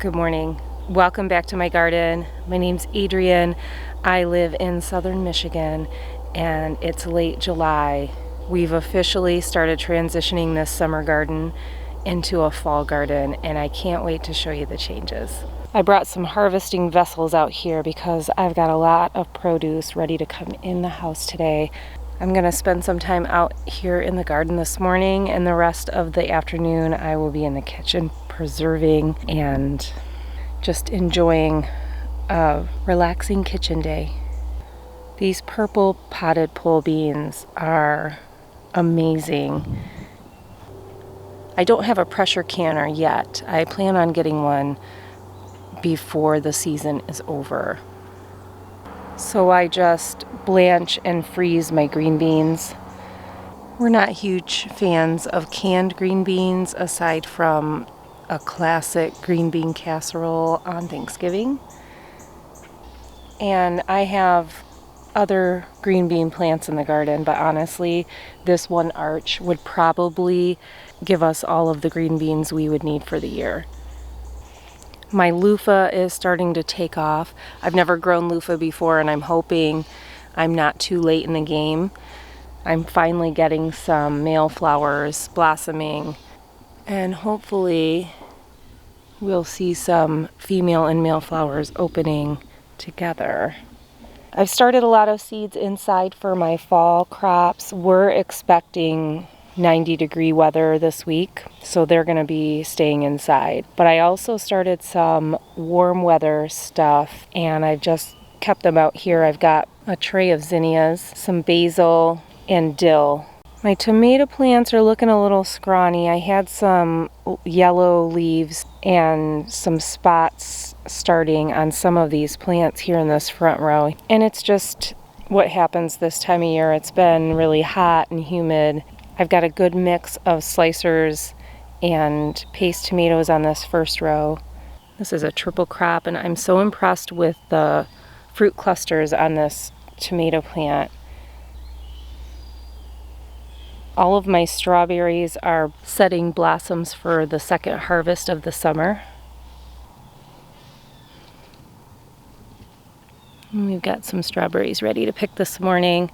Good morning. Welcome back to my garden. My name's Adrienne. I live in Southern Michigan and it's late July. We've officially started transitioning this summer garden into a fall garden and I can't wait to show you the changes. I brought some harvesting vessels out here because I've got a lot of produce ready to come in the house today. I'm going to spend some time out here in the garden this morning, and the rest of the afternoon I will be in the kitchen preserving and just enjoying a relaxing kitchen day. These purple potted pole beans are amazing. I don't have a pressure canner yet. I plan on getting one before the season is over. So I just blanch and freeze my green beans. We're not huge fans of canned green beans aside from a classic green bean casserole on Thanksgiving. And I have other green bean plants in the garden, but honestly, this one arch would probably give us all of the green beans we would need for the year. My loofah is starting to take off. I've never grown loofah before and I'm hoping I'm not too late in the game. I'm finally getting some male flowers blossoming and hopefully we'll see some female and male flowers opening together. I've started a lot of seeds inside for my fall crops. We're expecting 90-degree weather this week, so they're going to be staying inside. But I also started some warm weather stuff, and I've just kept them out here. I've got a tray of zinnias, some basil, and dill. My tomato plants are looking a little scrawny. I had some yellow leaves and some spots starting on some of these plants here in this front row. And it's just what happens this time of year. It's been really hot and humid. I've got a good mix of slicers and paste tomatoes on this first row. This is a triple crop and I'm so impressed with the fruit clusters on this tomato plant. All of my strawberries are setting blossoms for the second harvest of the summer. And we've got some strawberries ready to pick this morning.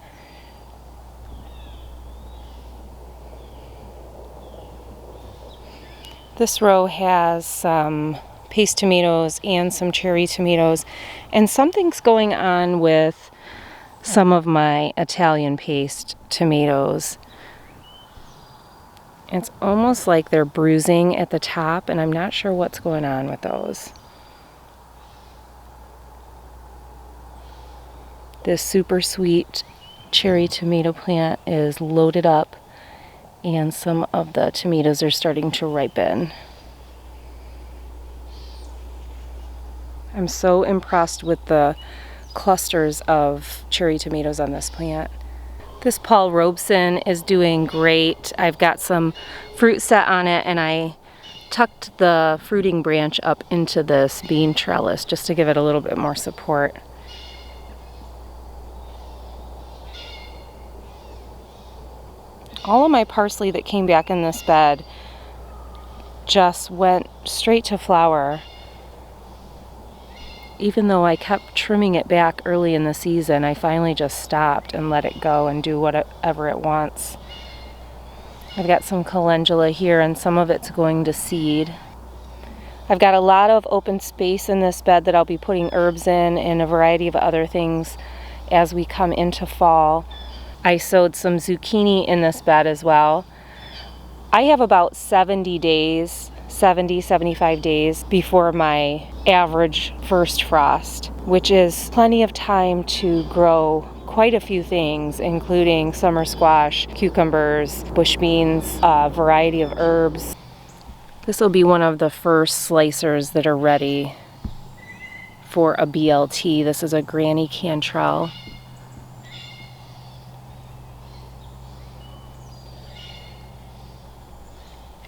This row has some paste tomatoes and some cherry tomatoes, and something's going on with some of my Italian paste tomatoes. It's almost like they're bruising at the top, and I'm not sure what's going on with those. This super sweet cherry tomato plant is loaded up, and some of the tomatoes are starting to ripen. I'm so impressed with the clusters of cherry tomatoes on this plant. This Paul Robeson is doing great. I've got some fruit set on it and I tucked the fruiting branch up into this bean trellis just to give it a little bit more support. All of my parsley that came back in this bed just went straight to flower. Even though I kept trimming it back early in the season, I finally just stopped and let it go and do whatever it wants. I've got some calendula here and some of it's going to seed. I've got a lot of open space in this bed that I'll be putting herbs in and a variety of other things as we come into fall. I sowed some zucchini in this bed as well. I have about 75 days before my average first frost, which is plenty of time to grow quite a few things, including summer squash, cucumbers, bush beans, a variety of herbs. This will be one of the first slicers that are ready for a BLT. This is a Granny Cantrell.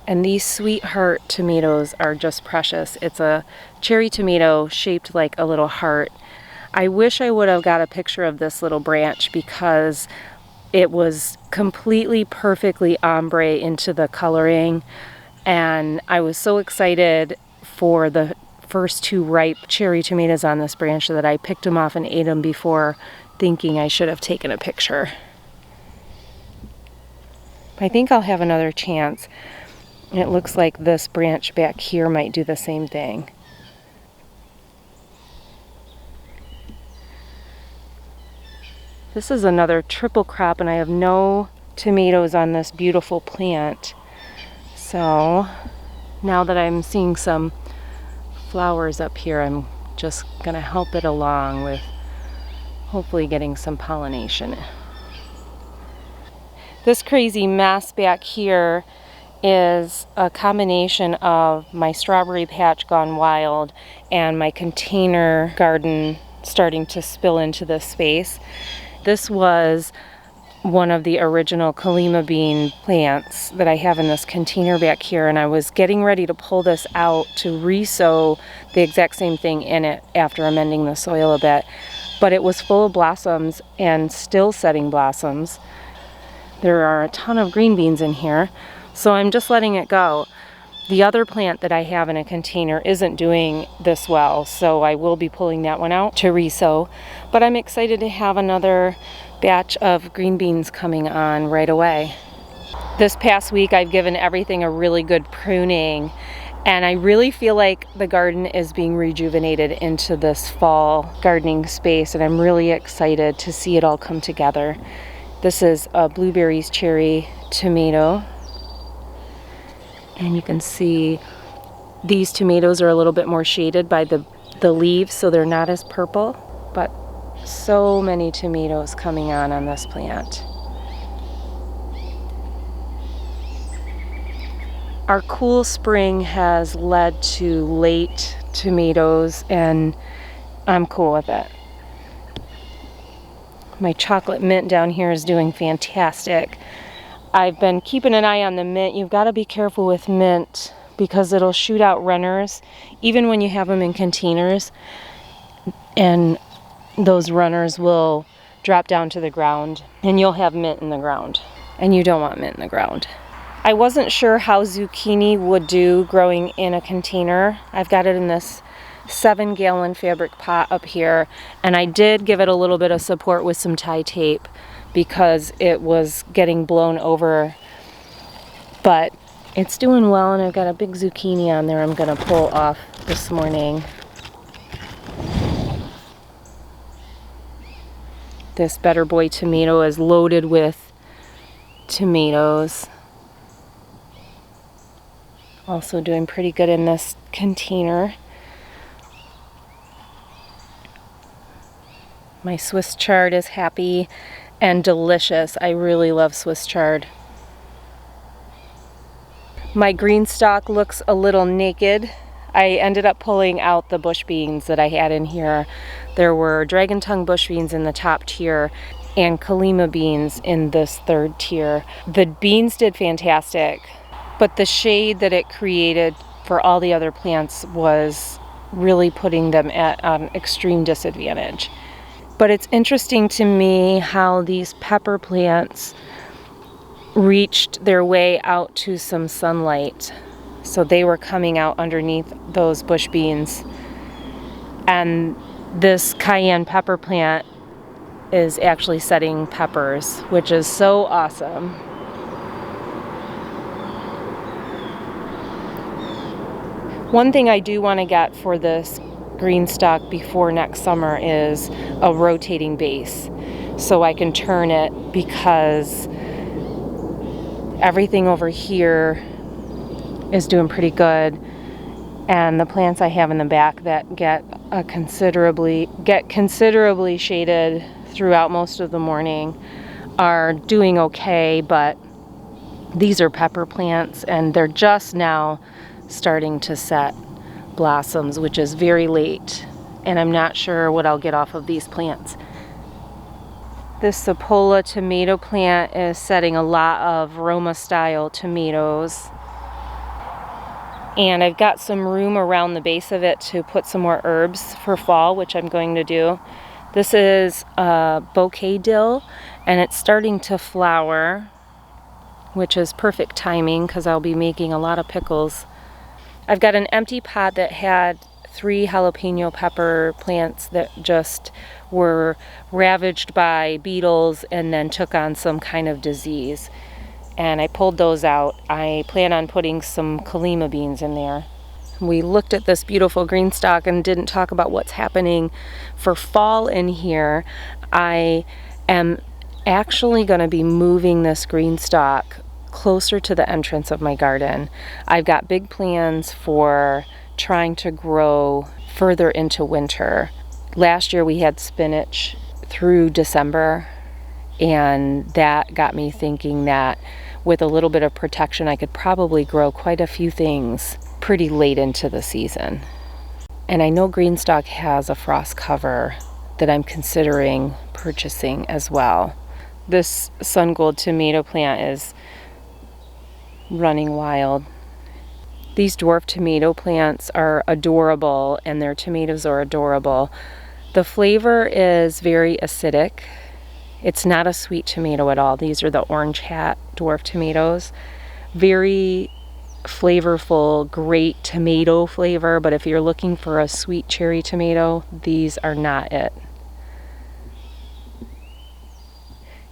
And these sweetheart tomatoes are just precious. It's a cherry tomato shaped like a little heart. I wish I would have got a picture of this little branch because it was completely perfectly ombre into the coloring. And I was so excited for first 2 ripe cherry tomatoes on this branch that I picked them off and ate them before, thinking I should have taken a picture. I think I'll have another chance. It looks like this branch back here might do the same thing. This is another triple crop, and I have no tomatoes on this beautiful plant. So now that I'm seeing some flowers up here, I'm just gonna help it along with hopefully getting some pollination. This crazy mess back here is a combination of my strawberry patch gone wild and my container garden starting to spill into this space. This was one of the original Kalima bean plants that I have in this container back here, and I was getting ready to pull this out to re-sow the exact same thing in it after amending the soil a bit. But it was full of blossoms and still setting blossoms. There are a ton of green beans in here, so I'm just letting it go. The other plant that I have in a container isn't doing this well, so I will be pulling that one out to re-sow. But I'm excited to have another batch of green beans coming on right away. This past week I've given everything a really good pruning, and I really feel like the garden is being rejuvenated into this fall gardening space, and I'm really excited to see it all come together. This is a blueberries cherry tomato, and you can see these tomatoes are a little bit more shaded by the leaves, so they're not as purple, but so many tomatoes coming on this plant. Our cool spring has led to late tomatoes, and I'm cool with it. My chocolate mint down here is doing fantastic. I've been keeping an eye on the mint. You've got to be careful with mint because it'll shoot out runners even when you have them in containers, and those runners will drop down to the ground and you'll have mint in the ground, and you don't want mint in the ground. I wasn't sure how zucchini would do growing in a container. I've got it in this 7-gallon fabric pot up here, and I did give it a little bit of support with some tie tape because it was getting blown over, but it's doing well, and I've got a big zucchini on there I'm gonna pull off this morning. This Better Boy tomato is loaded with tomatoes. Also doing pretty good in this container. My Swiss chard is happy and delicious. I really love Swiss chard. My green stalk looks a little naked. I ended up pulling out the bush beans that I had in here. There were dragon tongue bush beans in the top tier and Kalima beans in this 3rd tier. The beans did fantastic, but the shade that it created for all the other plants was really putting them at an extreme disadvantage. But it's interesting to me how these pepper plants reached their way out to some sunlight. So they were coming out underneath those bush beans. And this cayenne pepper plant is actually setting peppers, which is so awesome. One thing I do want to get for this green stalk before next summer is a rotating base, so I can turn it, because everything over here is doing pretty good, and the plants I have in the back that get considerably shaded throughout most of the morning are doing okay, but these are pepper plants and they're just now starting to set blossoms, which is very late, and I'm not sure what I'll get off of these plants. This Sapola tomato plant is setting a lot of Roma style tomatoes, and I've got some room around the base of it to put some more herbs for fall, which I'm going to do. This is Bouquet Dill, and it's starting to flower, which is perfect timing because I'll be making a lot of pickles. I've got an empty pot that had 3 jalapeno pepper plants that just were ravaged by beetles and then took on some kind of disease. And I pulled those out. I plan on putting some Kalima beans in there. We looked at this beautiful green stalk and didn't talk about what's happening for fall in here. I am actually going to be moving this green stalk closer to the entrance of my garden. I've got big plans for trying to grow further into winter. Last year we had spinach through December, and that got me thinking that with a little bit of protection I could probably grow quite a few things pretty late into the season. And I know Greenstock has a frost cover that I'm considering purchasing as well. This sun gold tomato plant is running wild. These dwarf tomato plants are adorable, and their tomatoes are adorable. The flavor is very acidic. It's not a sweet tomato at all. These are the Orange Hat dwarf tomatoes. Very flavorful, great tomato flavor, but if you're looking for a sweet cherry tomato, these are not it.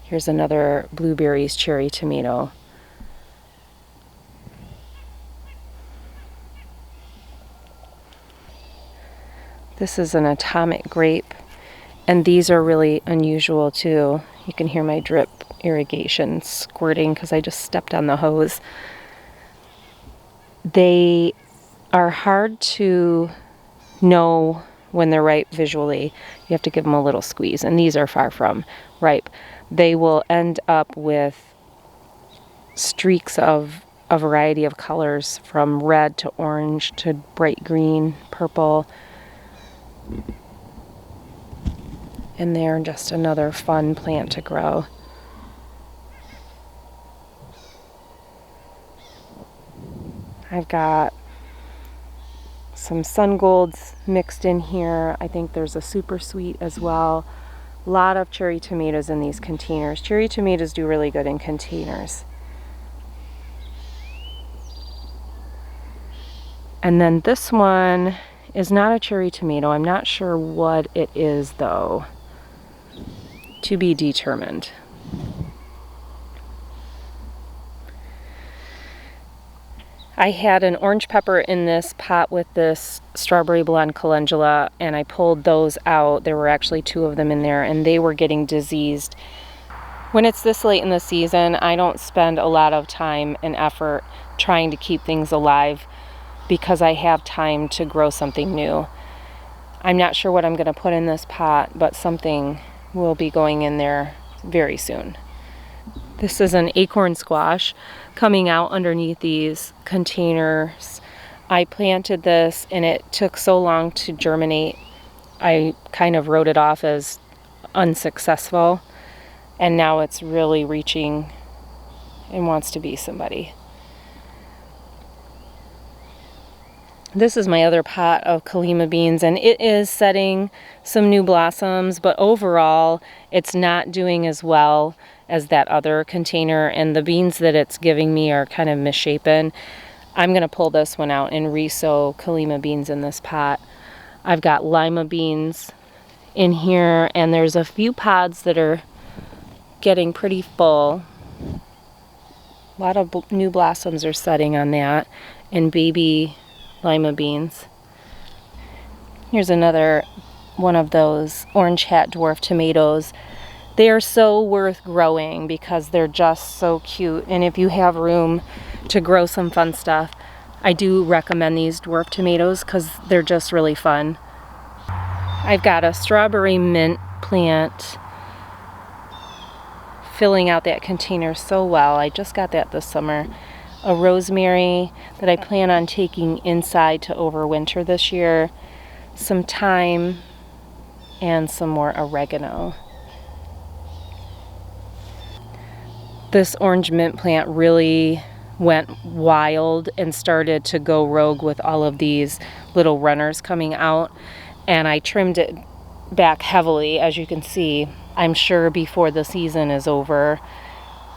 Here's another blueberries cherry tomato. This is an atomic grape, and these are really unusual too. You can hear my drip irrigation squirting because I just stepped on the hose. They are hard to know when they're ripe visually. You have to give them a little squeeze, and these are far from ripe. They will end up with streaks of a variety of colors, from red to orange to bright green, purple. And they're just another fun plant to grow. I've got some sun golds mixed in here. I think there's a super sweet as well. A lot of cherry tomatoes in these containers. Cherry tomatoes do really good in containers. And then this one is not a cherry tomato. I'm not sure what it is though. To be determined. I had an orange pepper in this pot with this strawberry blonde calendula, and I pulled those out. There were actually 2 of them in there, and they were getting diseased. When it's this late in the season, I don't spend a lot of time and effort trying to keep things alive because I have time to grow something new. I'm not sure what I'm going to put in this pot, but something will be going in there very soon. This is an acorn squash coming out underneath these containers. I planted this and it took so long to germinate. I kind of wrote it off as unsuccessful, and now it's really reaching and wants to be somebody. This is my other pot of Kalima beans, and it is setting some new blossoms, but overall it's not doing as well as that other container, and the beans that it's giving me are kind of misshapen. I'm going to pull this one out and re-sow Kalima beans in this pot. I've got lima beans in here, and there's a few pods that are getting pretty full. A lot of new blossoms are setting on that, and baby lima beans. Here's another one of those Orange Hat dwarf tomatoes. They are so worth growing because they're just so cute, and if you have room to grow some fun stuff, I do recommend these dwarf tomatoes because they're just really fun. I've got a strawberry mint plant filling out that container so well. I just got that this summer. A rosemary that I plan on taking inside to overwinter this year, some thyme, and some more oregano. This orange mint plant really went wild and started to go rogue with all of these little runners coming out, and I trimmed it back heavily. As you can see, I'm sure before the season is over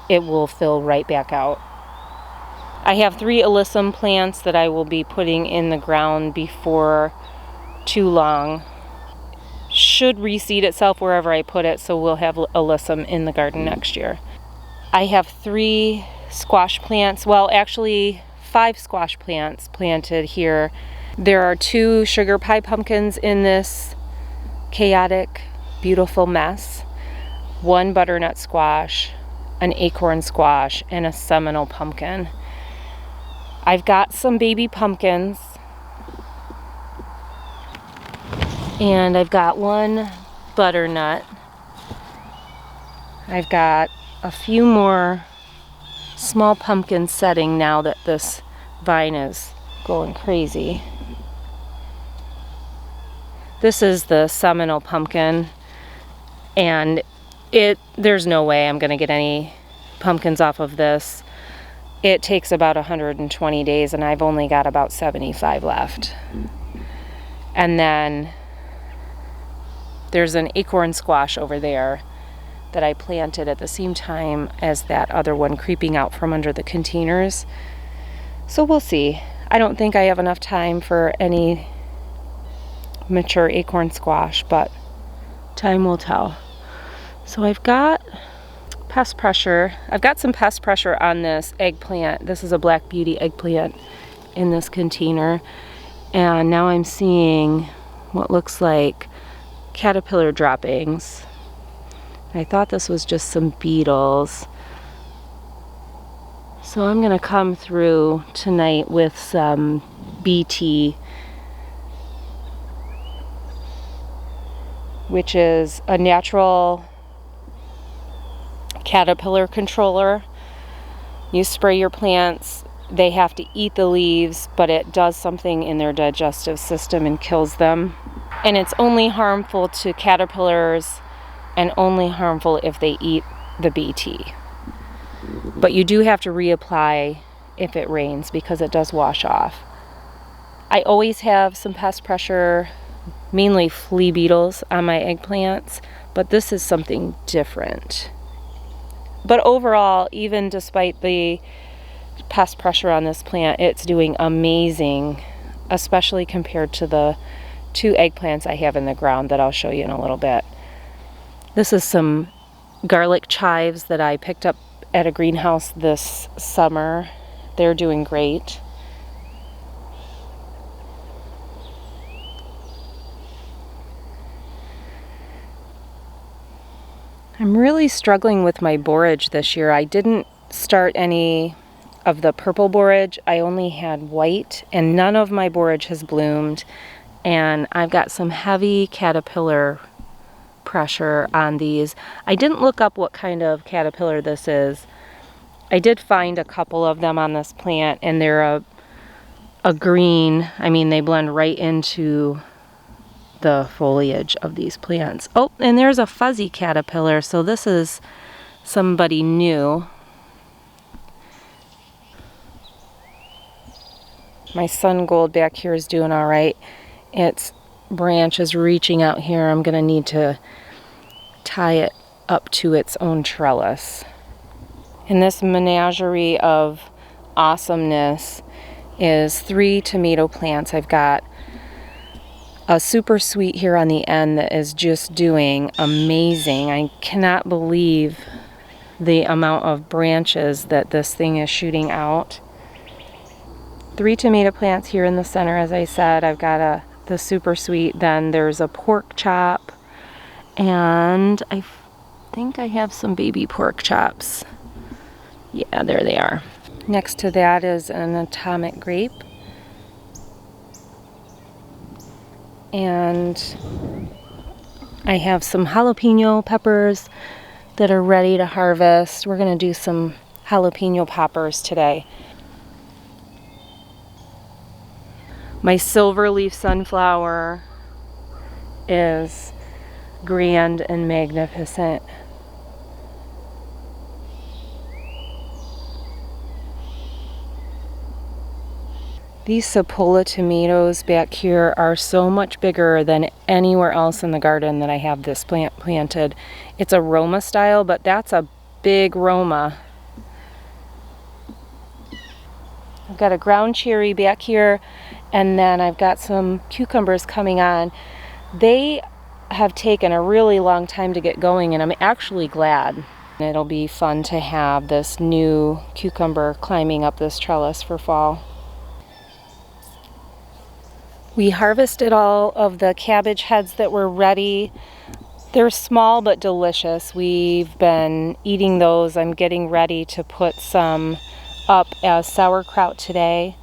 it will fill right back out. I have 3 alyssum plants that I will be putting in the ground before too long. Should reseed itself wherever I put it, so we'll have alyssum in the garden next year. I have 3 squash plants, well actually 5 squash plants planted here. There are 2 sugar pie pumpkins in this chaotic, beautiful mess, 1 butternut squash, an acorn squash, and a Seminole pumpkin. I've got some baby pumpkins, and I've got 1 butternut. I've got a few more small pumpkins setting now that this vine is going crazy. This is the Seminole pumpkin, and there's no way I'm gonna get any pumpkins off of this. It takes about 120 days, and I've only got about 75 left. And then there's an acorn squash over there that I planted at the same time as that other one creeping out from under the containers. So we'll see. I don't think I have enough time for any mature acorn squash, but time will tell. So I've got pest pressure. I've got some pest pressure on this eggplant. This is a Black Beauty eggplant in this container. And now I'm seeing what looks like caterpillar droppings. I thought this was just some beetles. So I'm gonna come through tonight with some BT, which is a natural caterpillar controller. You spray your plants, they have to eat the leaves, but it does something in their digestive system and kills them. And it's only harmful to caterpillars and only harmful if they eat the BT. But you do have to reapply if it rains because it does wash off. I always have some pest pressure, mainly flea beetles on my eggplants, but this is something different. But overall, even despite the pest pressure on this plant, it's doing amazing, especially compared to the 2 eggplants I have in the ground that I'll show you in a little bit. This is some garlic chives that I picked up at a greenhouse this summer. They're doing great. I'm really struggling with my borage this year. I didn't start any of the purple borage. I only had white, and none of my borage has bloomed. And I've got some heavy caterpillar pressure on these. I didn't look up what kind of caterpillar this is. I did find a couple of them on this plant, and they're a green. I mean, they blend right into the foliage of these plants. Oh, and there's a fuzzy caterpillar, so this is somebody new. My sun gold back here is doing all right. Its branch is reaching out here. I'm gonna need to tie it up to its own trellis. And this menagerie of awesomeness is 3 tomato plants. I've got a super sweet here on the end that is just doing amazing. I cannot believe the amount of branches that this thing is shooting out. 3 tomato plants here in the center, as I said. I've got the super sweet, then there's a pork chop, and I think I have some baby pork chops. Yeah, there they are. Next to that is an atomic grape. And I have some jalapeno peppers that are ready to harvest. We're gonna do some jalapeno poppers today. My silver leaf sunflower is grand and magnificent. These Sapola tomatoes back here are so much bigger than anywhere else in the garden that I have this plant planted. It's a Roma style, but that's a big Roma. I've got a ground cherry back here, And then I've got some cucumbers coming on. They have taken a really long time to get going, and I'm actually glad. It'll be fun to have this new cucumber climbing up this trellis for fall. We harvested all of the cabbage heads that were ready. They're small but delicious. We've been eating those. I'm getting ready to put some up as sauerkraut today.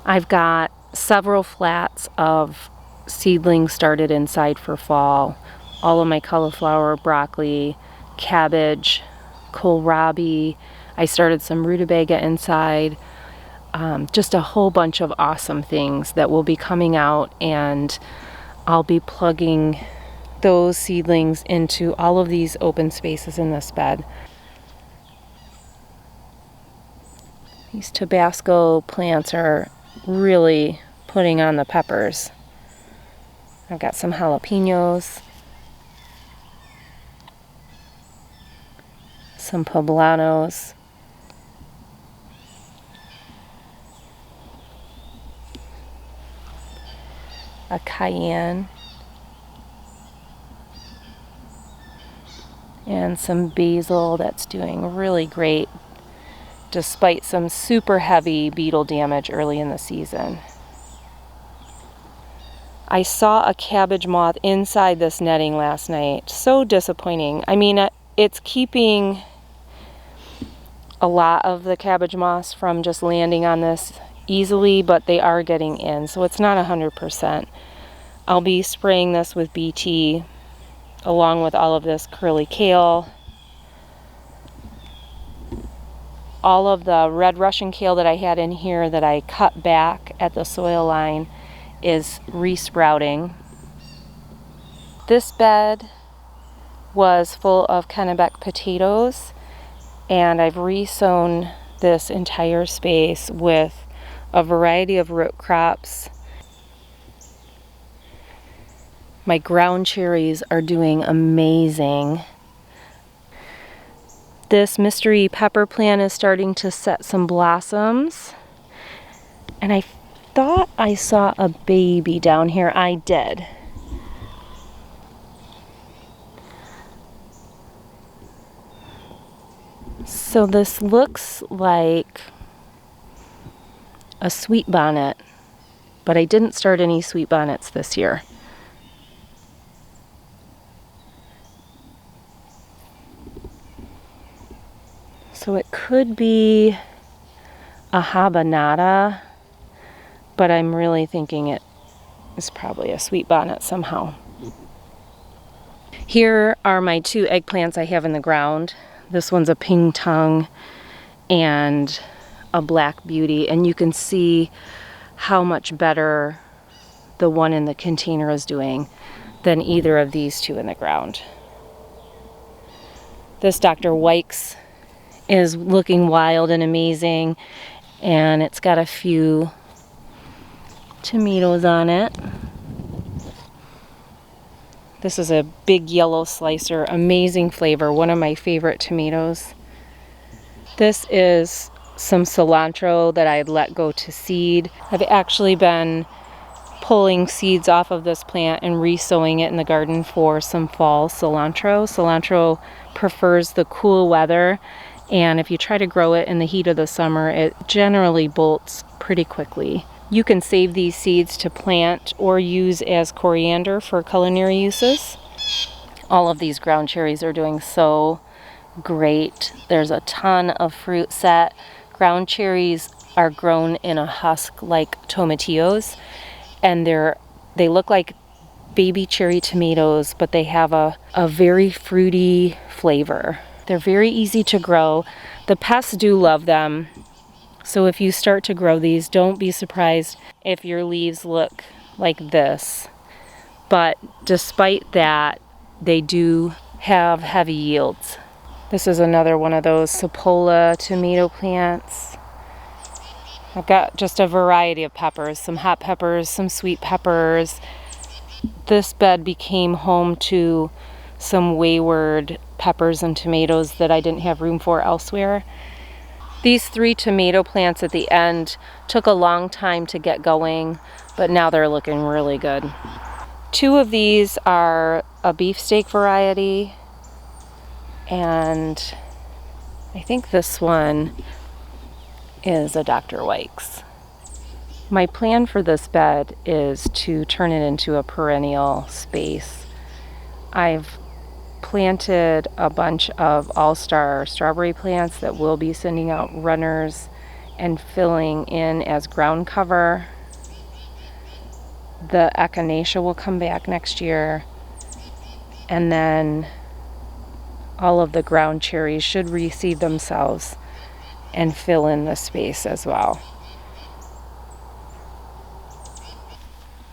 I've got several flats of seedlings started inside for fall. All of my cauliflower, broccoli, cabbage, kohlrabi. I started some rutabaga inside. Just a whole bunch of awesome things that will be coming out, and I'll be plugging those seedlings into all of these open spaces in this bed. These Tabasco plants are really putting on the peppers. I've got some jalapenos, some poblanos, a cayenne, and some basil that's doing really great despite some super heavy beetle damage early in the season. I saw a cabbage moth inside this netting last night. So disappointing. I mean, it's keeping a lot of the cabbage moths from just landing on this easily, but they are getting in, so it's not 100%. I'll be spraying this with BT along with all of this curly kale. All of the red Russian kale that I had in here that I cut back at the soil line is resprouting. This bed was full of Kennebec potatoes, and I've resown this entire space with a variety of root crops. My ground cherries are doing amazing. This mystery pepper plant is starting to set some blossoms. And I thought I saw a baby down here. I did. So this looks like a sweet bonnet, but I didn't start any sweet bonnets this year. So it could be a habanada, but I'm really thinking it is probably a sweet bonnet somehow. Here are my two eggplants I have in the ground. This one's a ping tongue and a black beauty, and you can see how much better the one in the container is doing than either of these two in the ground. This Dr. Wykes is looking wild and amazing, and it's got a few tomatoes on it. This is a big yellow slicer, amazing flavor, one of my favorite tomatoes. This is some cilantro that I'd let go to seed. I've actually been pulling seeds off of this plant and resowing it in the garden for some fall cilantro. Cilantro prefers the cool weather, and if you try to grow it in the heat of the summer, it generally bolts pretty quickly. You can save these seeds to plant or use as coriander for culinary uses. All of these ground cherries are doing so great. There's a ton of fruit set. Ground cherries are grown in a husk like tomatillos, and they look like baby cherry tomatoes, but they have a very fruity flavor. They're very easy to grow. The pests do love them. So if you start to grow these, don't be surprised if your leaves look like this. But despite that, they do have heavy yields. This is another one of those Sapola tomato plants. I've got just a variety of peppers, some hot peppers, some sweet peppers. This bed became home to some wayward peppers and tomatoes that I didn't have room for elsewhere. These 3 tomato plants at the end took a long time to get going, but now they're looking really good. 2 of these are a beefsteak variety, and I think this one is a Dr. Weik's. My plan for this bed is to turn it into a perennial space. I've planted a bunch of all-star strawberry plants that will be sending out runners and filling in as ground cover. The echinacea will come back next year, and then all of the ground cherries should reseed themselves and fill in the space as well.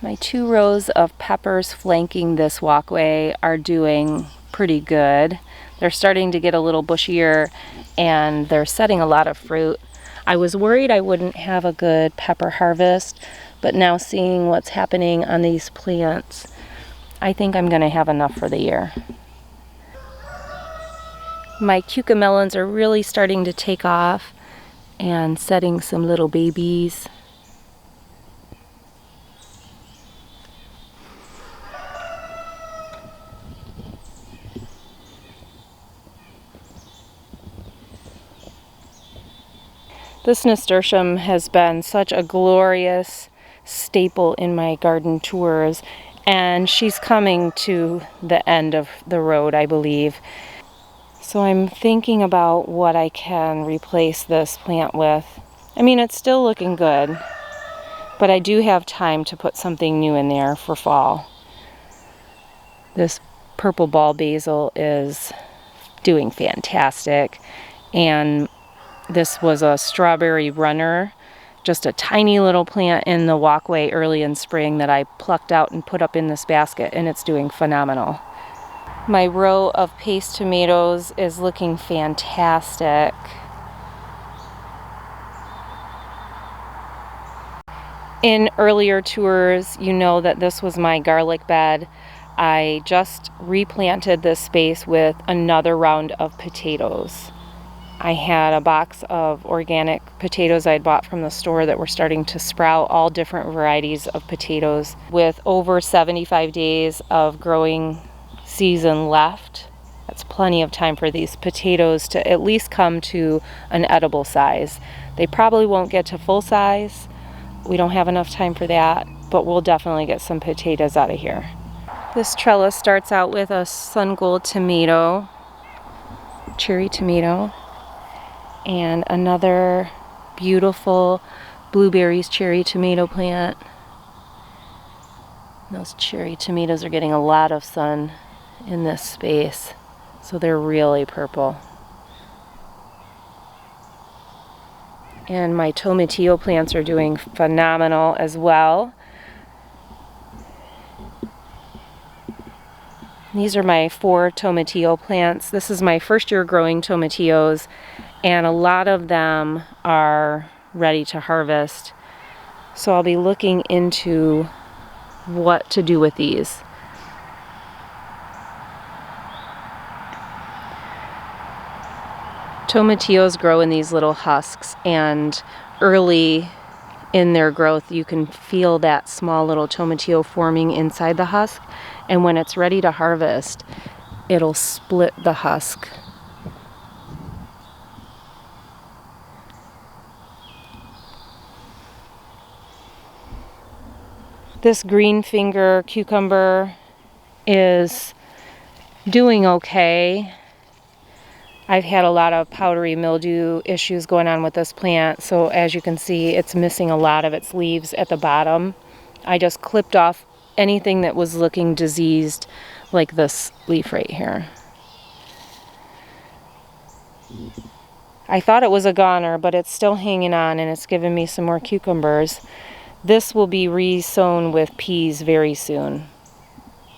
My 2 rows of peppers flanking this walkway are doing pretty good. They're starting to get a little bushier and they're setting a lot of fruit. I was worried I wouldn't have a good pepper harvest, but now seeing what's happening on these plants, I think I'm going to have enough for the year. My cucamelons are really starting to take off and setting some little babies. This nasturtium has been such a glorious staple in my garden tours, and she's coming to the end of the road, I believe. So I'm thinking about what I can replace this plant with. I mean, it's still looking good, but I do have time to put something new in there for fall. This purple ball basil is doing fantastic, and this was a strawberry runner, just a tiny little plant in the walkway early in spring that I plucked out and put up in this basket, and it's doing phenomenal. My row of paste tomatoes is looking fantastic. In earlier tours, you know that this was my garlic bed. I just replanted this space with another round of potatoes. I had a box of organic potatoes I'd bought from the store that were starting to sprout, all different varieties of potatoes. With over 75 days of growing season left, that's plenty of time for these potatoes to at least come to an edible size. They probably won't get to full size. We don't have enough time for that, but we'll definitely get some potatoes out of here. This trellis starts out with a sun gold tomato, cherry tomato, and another beautiful blueberries cherry tomato plant. Those cherry tomatoes are getting a lot of sun in this space, so they're really purple. And my Tomatillo plants are doing phenomenal as well. These are my 4 Tomatillo plants. This is my first year growing tomatillos, and a lot of them are ready to harvest. So I'll be looking into what to do with these. Tomatillos grow in these little husks, and early in their growth you can feel that small little tomatillo forming inside the husk, and when it's ready to harvest, it'll split the husk. This green finger cucumber is doing okay. I've had a lot of powdery mildew issues going on with this plant, so as you can see, it's missing a lot of its leaves at the bottom. I just clipped off anything that was looking diseased, like this leaf right here. I thought it was a goner, but it's still hanging on, and it's giving me some more cucumbers. This will be re-sown with peas very soon.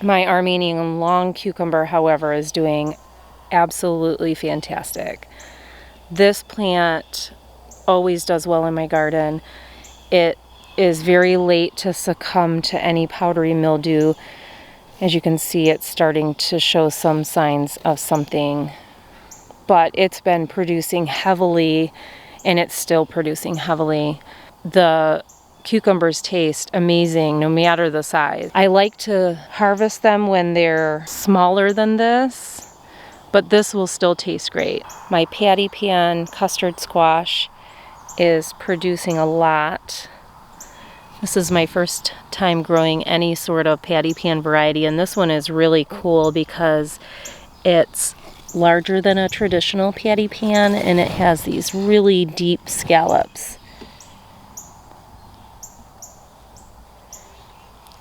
My Armenian long cucumber, however, is doing absolutely fantastic. This plant always does well in my garden. It is very late to succumb to any powdery mildew. As you can see, it's starting to show some signs of something, but it's been producing heavily, and it's still producing heavily. The cucumbers taste amazing no matter the size. I like to harvest them when they're smaller than this, but this will still taste great. My patty pan custard squash is producing a lot. This is my first time growing any sort of patty pan variety, and this one is really cool because it's larger than a traditional patty pan and it has these really deep scallops.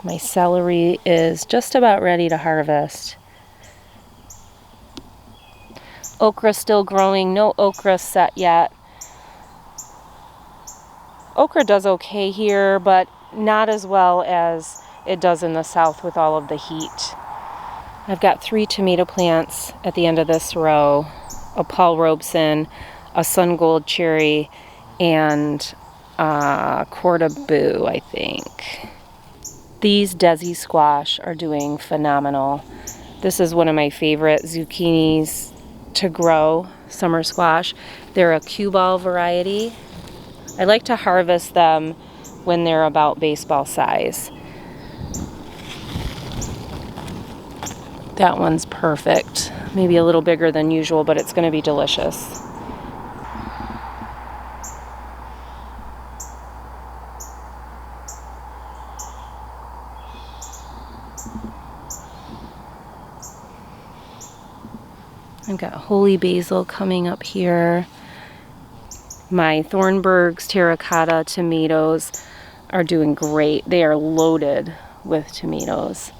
My celery is just about ready to harvest. Okra still growing, no okra set yet. Okra does okay here, but not as well as it does in the south with all of the heat. I've got 3 tomato plants at the end of this row, a Paul Robeson, a Sun Gold Cherry, and a Cortaboo, I think. These Desi squash are doing phenomenal. This is one of my favorite zucchinis to grow, summer squash. They're a cue ball variety. I like to harvest them when they're about baseball size. That one's perfect. Maybe a little bigger than usual, but it's going to be delicious. I've got holy basil coming up here. My Thornburg's Terracotta Tomatoes are doing great. They are loaded with tomatoes.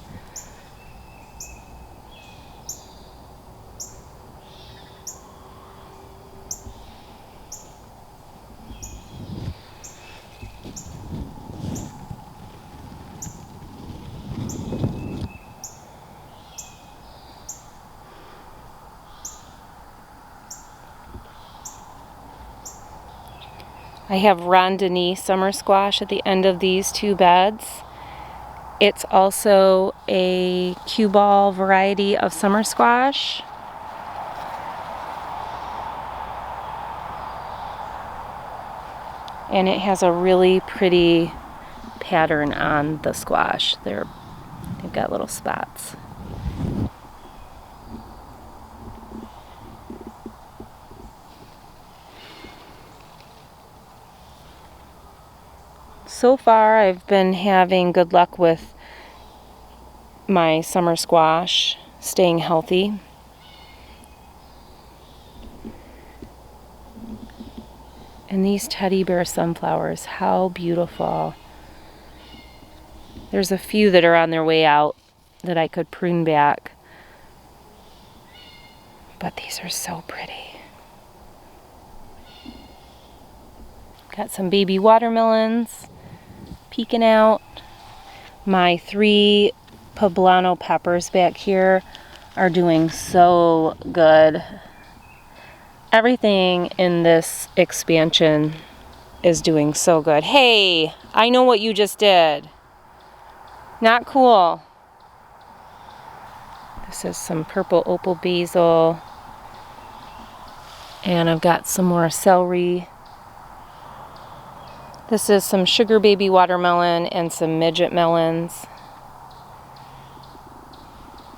I have Rondini summer squash at the end of these 2 beds. It's also a cue ball variety of summer squash. And it has a really pretty pattern on the squash. They've got little spots. So far, I've been having good luck with my summer squash staying healthy. And these teddy bear sunflowers, how beautiful. There's a few that are on their way out that I could prune back. But these are so pretty. Got some baby watermelons peeking out. My 3 poblano peppers back here are doing so good. Everything in this expansion is doing so good. Hey, I know what you just did. Not cool. This is some purple opal basil. And I've got some more celery. This is some sugar baby watermelon and some midget melons.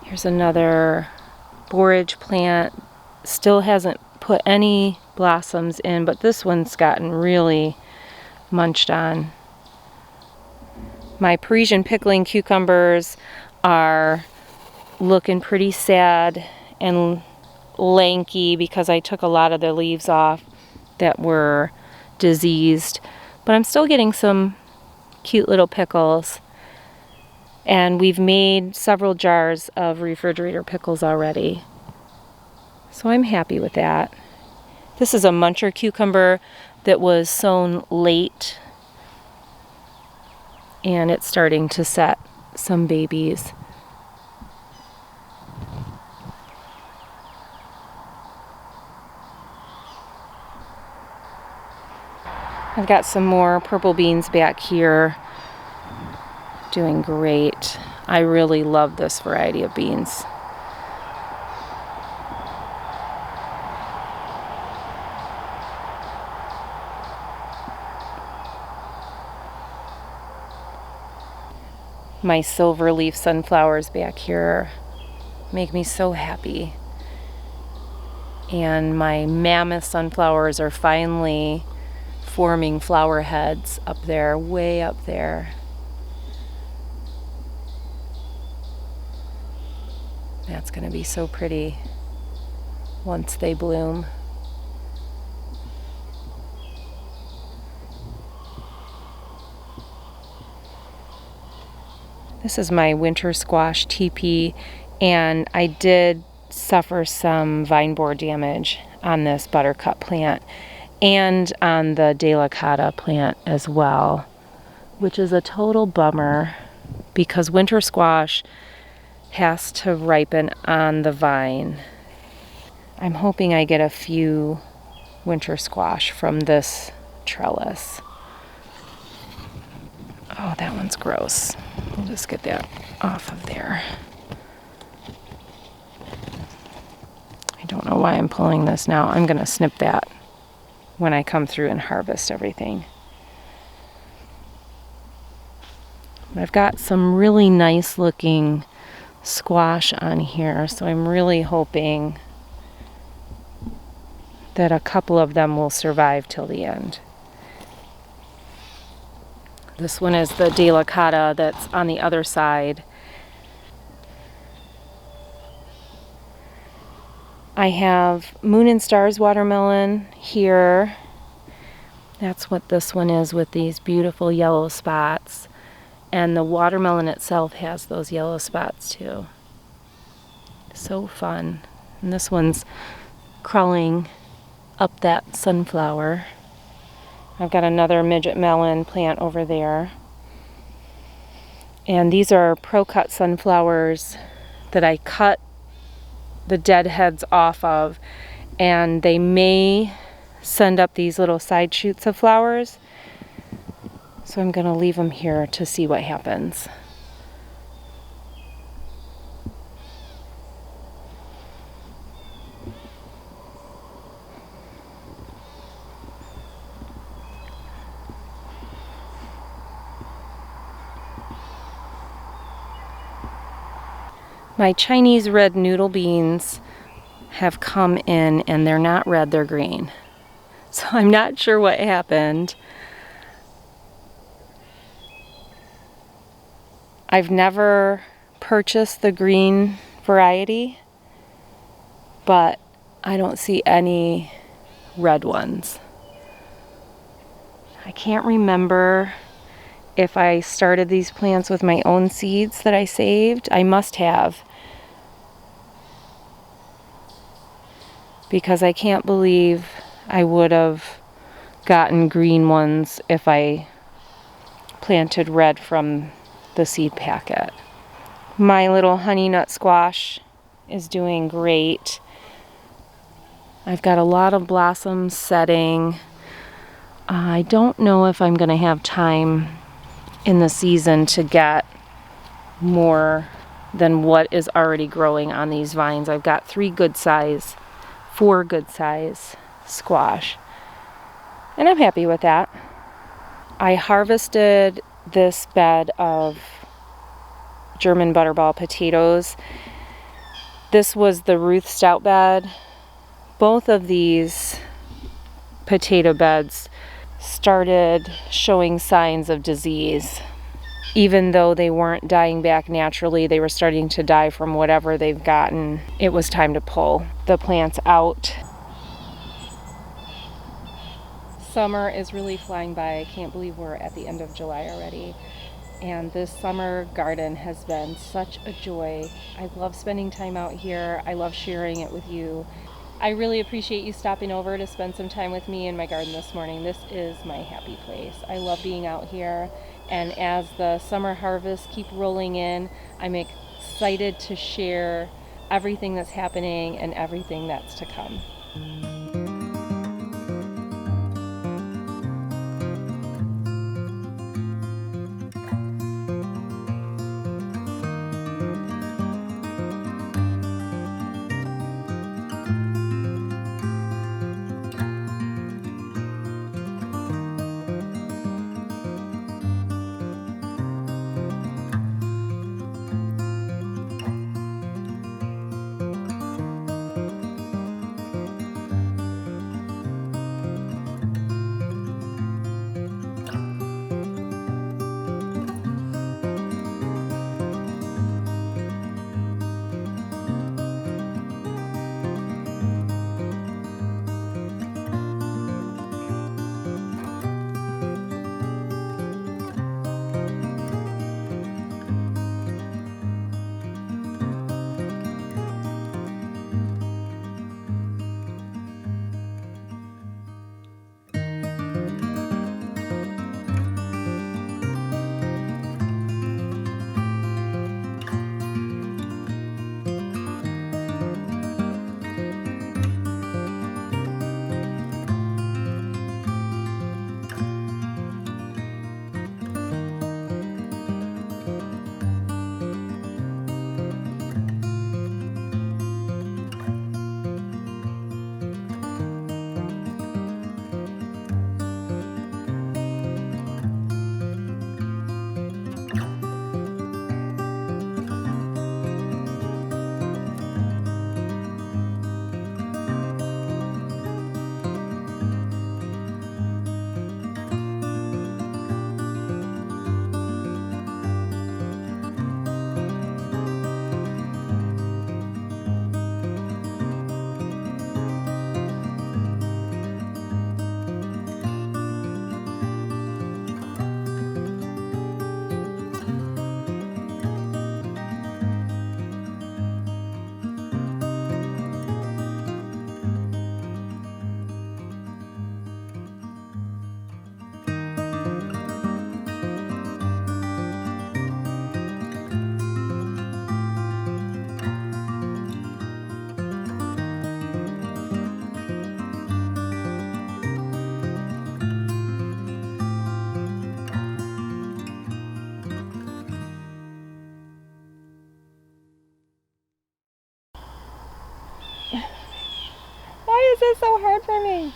Here's another borage plant. Still hasn't put any blossoms in, but this one's gotten really munched on. My Parisian pickling cucumbers are looking pretty sad and lanky because I took a lot of the leaves off that were diseased. But I'm still getting some cute little pickles. And we've made several jars of refrigerator pickles already. So I'm happy with that. This is a Muncher cucumber that was sown late. And it's starting to set some babies. I've got some more purple beans back here, doing great. I really love this variety of beans. My silver leaf sunflowers back here make me so happy. And my mammoth sunflowers are finally forming flower heads up there, way up there. That's going to be so pretty once they bloom. This is my winter squash teepee, and I did suffer some vine borer damage on this buttercup plant and on the delicata plant as well, which is a total bummer because winter squash has to ripen on the vine. I'm hoping I get a few winter squash from this trellis. Oh, that one's gross. We'll just get that off of there. I don't know why I'm pulling this now. I'm going to snip that when I come through and harvest everything. I've got some really nice looking squash on here, so I'm really hoping that a couple of them will survive till the end. This one is the delicata that's on the other side. I have Moon and Stars watermelon here. That's what this one is with these beautiful yellow spots. And the watermelon itself has those yellow spots too. So fun. And this one's crawling up that sunflower. I've got another midget melon plant over there. And these are pro-cut sunflowers that I cut the dead heads off of, and they may send up these little side shoots of flowers. So I'm going to leave them here to see what happens. My Chinese red noodle beans have come in and they're not red, they're green. So I'm not sure what happened. I've never purchased the green variety, but I don't see any red ones. I can't remember if I started these plants with my own seeds that I saved. I must have, because I can't believe I would have gotten green ones if I planted red from the seed packet. My little honey nut squash is doing great. I've got a lot of blossoms setting. I don't know if I'm going to have time in the season to get more than what is already growing on these vines. I've got 4 good size squash, and I'm happy with that. I harvested this bed of German butterball potatoes. This was the Ruth Stout bed. Both of these potato beds started showing signs of disease. Even though they weren't dying back naturally, they were starting to die from whatever they've gotten. It was time to pull the plants out. Summer is really flying by. I can't believe we're at the end of July already. And this summer garden has been such a joy. I love spending time out here. I love sharing it with you. I really appreciate you stopping over to spend some time with me in my garden this morning. This is my happy place. I love being out here. And as the summer harvests keep rolling in, I'm excited to share everything that's happening and everything that's to come. is so hard for me?